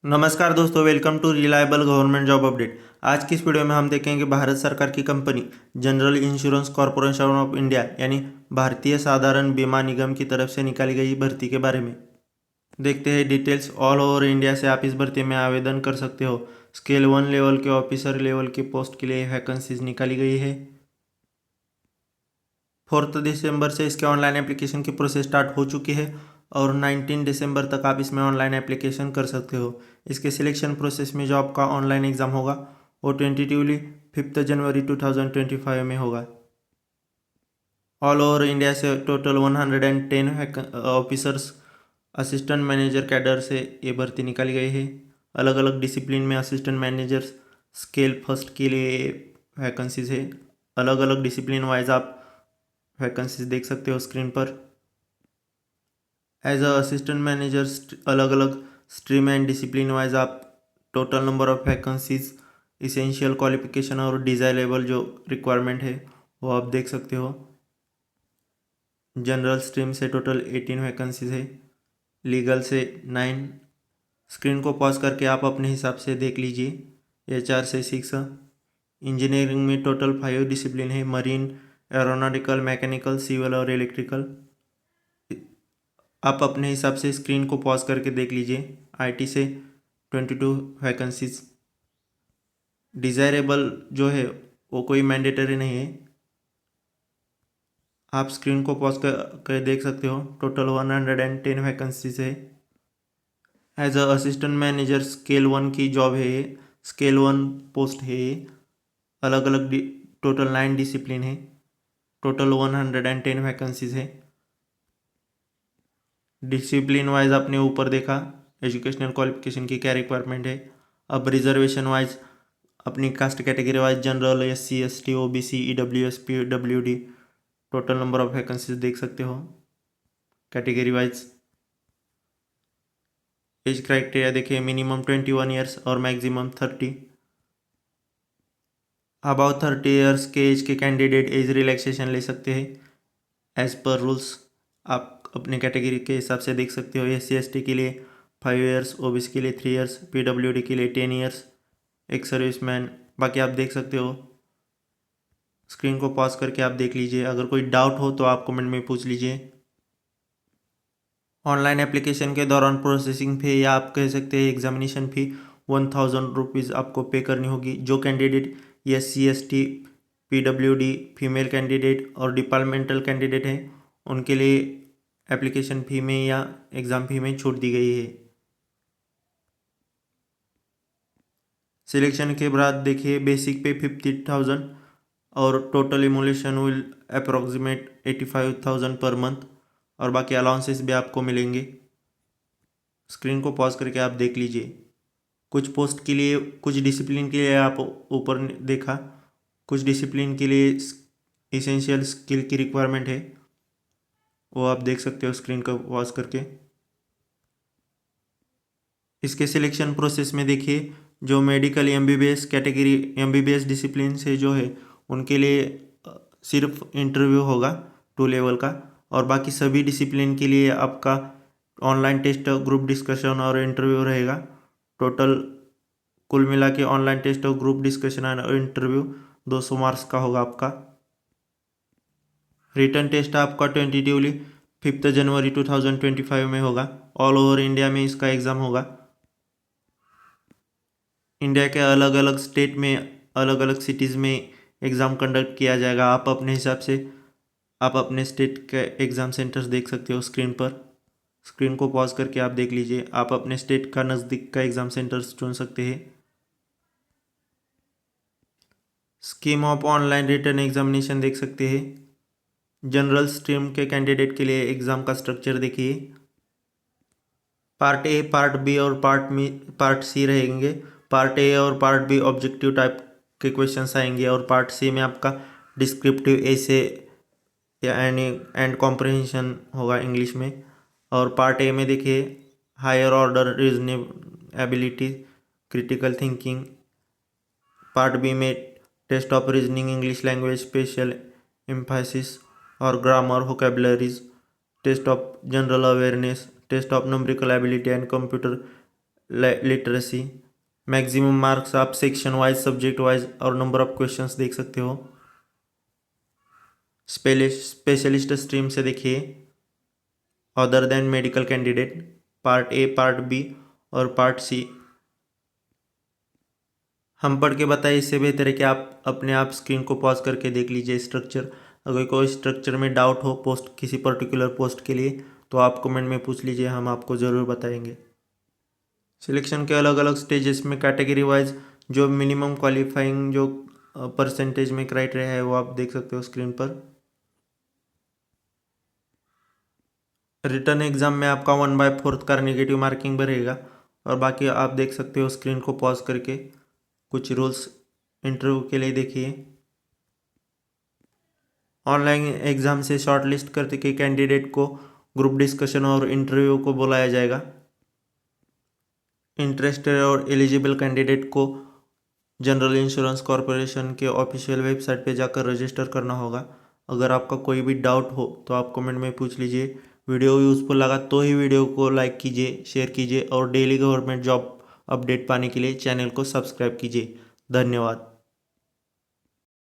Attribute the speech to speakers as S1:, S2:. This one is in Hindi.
S1: नमस्कार दोस्तों, welcome to reliable government job update. आज की इस वीडियो में हम देखेंगे भारत सरकार की company general insurance corporation of India यानी भारतीय साधारण बीमा निगम की तरफ से निकाली गई भर्ती के बारे में। देखते हैं डिटेल्स। ऑल ओवर इंडिया से आप इस भर्ती में आवेदन कर सकते हो। स्केल 1 लेवल के ऑफिसर लेवल की पोस्ट के लिए वैकेंसीज निकाली गई है। 4 दिसंबर से इसके ऑनलाइन एप्लीकेशन की प्रोसेस स्टार्ट हो चुकी है और 19 दिसंबर तक आप इसमें ऑनलाइन एप्लीकेशन कर सकते हो। इसके सिलेक्शन प्रोसेस में जो आपका ऑनलाइन एग्ज़ाम होगा वो टेंटेटिवली 5 जनवरी 2025 में होगा। ऑल ओवर इंडिया से total 110 officers assistant manager cadre से ये भर्ती निकाली गई है। अलग अलग डिसिप्लिन में असिस्टेंट मैनेजर्स स्केल फर्स्ट के लिए वैकेंसीज है। अलग अलग डिसिप्लिन वाइज आप वैकेंसीज देख सकते हो स्क्रीन पर। एज अ असिस्टेंट मैनेजर अलग अलग स्ट्रीम एंड डिसिप्लिन वाइज आप total number of vacancies, essential qualification और डिजायरेबल जो रिक्वायरमेंट है वो आप देख सकते हो। जनरल स्ट्रीम से टोटल 18 वैकेंसीज है, लीगल से 9। स्क्रीन को पॉज करके आप अपने हिसाब से देख लीजिए। HR से 6। इंजीनियरिंग में टोटल 5 डिसिप्लिन है, मरीन, एरोनॉटिकल, मैकेनिकल, सिविल और इलेक्ट्रिकल। आप अपने हिसाब से स्क्रीन को पॉज करके देख लीजिए। IT से 22 वैकेंसीज। डिज़ायरेबल जो है वो कोई मैंडेटरी नहीं है। आप स्क्रीन को पॉज कर देख सकते हो। टोटल 110 वैकेंसीज है। As a assistant manager scale 1 की जॉब है ये, स्केल 1 पोस्ट है ये। अलग अलग टोटल 9 डिसिप्लिन है। टोटल 110 वैकेंसीज है। डिसिप्लिन वाइज आपने ऊपर देखा एजुकेशनल क्वालिफिकेशन की क्या रिक्वायरमेंट है। अब रिजर्वेशन वाइज अपनी caste category wise general, SC ST OBC EWS PWD total number of vacancies देख सकते हो कैटेगरी वाइज। एज क्राइटेरिया देखिए, मिनिमम 21 ईयर्स और मैक्सिमम 30। अबाउ 30 ईयर्स के एज के कैंडिडेट एज रिलैक्सेशन ले सकते हैं एज पर रूल्स। आप अपने कैटेगरी के हिसाब से देख सकते हो। SC ST के लिए 5 ईयर्स, OBC के लिए 3 ईयर्स, PWD के लिए 10 ईयर्स, एक सर्विसमैन। बाकी आप देख सकते हो। स्क्रीन को पॉज करके आप देख लीजिए। अगर कोई डाउट हो तो आप कमेंट में पूछ लीजिए। ऑनलाइन एप्लीकेशन के दौरान प्रोसेसिंग फी या आप कह सकते हैं एग्जामिनेशन फ़ी 1000 रुपीज़ आपको पे करनी होगी। जो candidate SC ST PWD female candidate और डिपार्टमेंटल कैंडिडेट हैं उनके लिए एप्लीकेशन फ़ी में या एग्ज़ाम फ़ी में छूट दी गई है। सिलेक्शन के बाद देखिए, बेसिक पे 50,000 और total immolation will approximate 85,000 per month और बाकी अलाउंसेस भी आपको मिलेंगे। स्क्रीन को पॉज करके आप देख लीजिए। कुछ पोस्ट के लिए, कुछ डिसिप्लिन के लिए आप ऊपर देखा, कुछ डिसिप्लिन के लिए इसेंशियल स्किल की रिक्वायरमेंट है वो आप देख सकते हो स्क्रीन को पॉज करके। इसके सिलेक्शन प्रोसेस में देखिए, जो medical MBBS category MBBS discipline से जो है उनके लिए सिर्फ इंटरव्यू होगा 2 लेवल का और बाकी सभी डिसिप्लिन के लिए आपका ऑनलाइन टेस्ट, ग्रुप डिस्कशन और इंटरव्यू रहेगा। टोटल कुल मिला के ऑनलाइन टेस्ट और ग्रुप डिस्कशन और इंटरव्यू 200 मार्क्स का होगा आपका। रिटर्न टेस्ट आपका टेंटेटिवली 5 जनवरी 2025 में होगा। ऑल ओवर इंडिया में इसका एग्ज़ाम होगा। इंडिया के अलग अलग स्टेट में, अलग अलग सिटीज़ में एग्ज़ाम कंडक्ट किया जाएगा। आप अपने हिसाब से आप अपने स्टेट के एग्ज़ाम सेंटर्स देख सकते हो स्क्रीन पर। स्क्रीन को पॉज करके आप देख लीजिए। आप अपने स्टेट का नज़दीक का एग्ज़ाम सेंटर्स चुन सकते हैं। Scheme of online return examination देख सकते हैं। जनरल स्ट्रीम के कैंडिडेट के लिए एग्ज़ाम का स्ट्रक्चर देखिए। पार्ट ए, पार्ट बी और पार्ट सी रहेंगे। पार्ट ए और पार्ट बी ऑब्जेक्टिव टाइप के क्वेश्चंस आएंगे और पार्ट सी में आपका डिस्क्रिप्टिव ऐसे या एंड कॉम्प्रहेंशन होगा इंग्लिश में। और पार्ट ए में देखिए higher order reasoning ability, critical thinking. Part B में test of reasoning, English language, special emphasis और grammar, vocabularies, test of general awareness, test of numerical ability and computer literacy. Maximum marks आप सेक्शन वाइज, सब्जेक्ट वाइज और नंबर ऑफ क्वेश्चंस देख सकते हो। स्पेशलिस्ट स्ट्रीम से देखिए other than medical candidate, part A, part B और पार्ट सी। हम पढ़ के बताए इससे बेहतर है कि आप अपने आप स्क्रीन को पॉज करके देख लीजिए स्ट्रक्चर। अगर कोई स्ट्रक्चर में डाउट हो पोस्ट किसी पर्टिकुलर पोस्ट के लिए तो आप कमेंट में पूछ लीजिए, हम आपको ज़रूर बताएंगे। सिलेक्शन के अलग अलग स्टेजेस में कैटेगरी वाइज जो मिनिमम क्वालिफाइंग जो परसेंटेज में क्राइटेरिया है वो आप देख सकते हो स्क्रीन पर। रिटर्न एग्जाम में आपका 1/4 का नेगेटिव मार्किंग बढ़ेगा और बाकी आप देख सकते हो स्क्रीन को पॉज करके। कुछ रूल्स इंटरव्यू के लिए देखिए। ऑनलाइन एग्जाम से शॉर्टलिस्ट करके के कैंडिडेट को ग्रुप डिस्कशन और इंटरव्यू को बुलाया जाएगा। इंटरेस्टेड और एलिजिबल कैंडिडेट को जनरल इंश्योरेंस कॉरपोरेशन के ऑफिशियल वेबसाइट पे जाकर रजिस्टर करना होगा। अगर आपका कोई भी डाउट हो तो आप कमेंट में पूछ लीजिए। वीडियो यूज़फुल लगा तो ही वीडियो को लाइक कीजिए, शेयर कीजिए और डेली गवर्नमेंट जॉब अपडेट पाने के लिए चैनल को सब्सक्राइब कीजिए। धन्यवाद।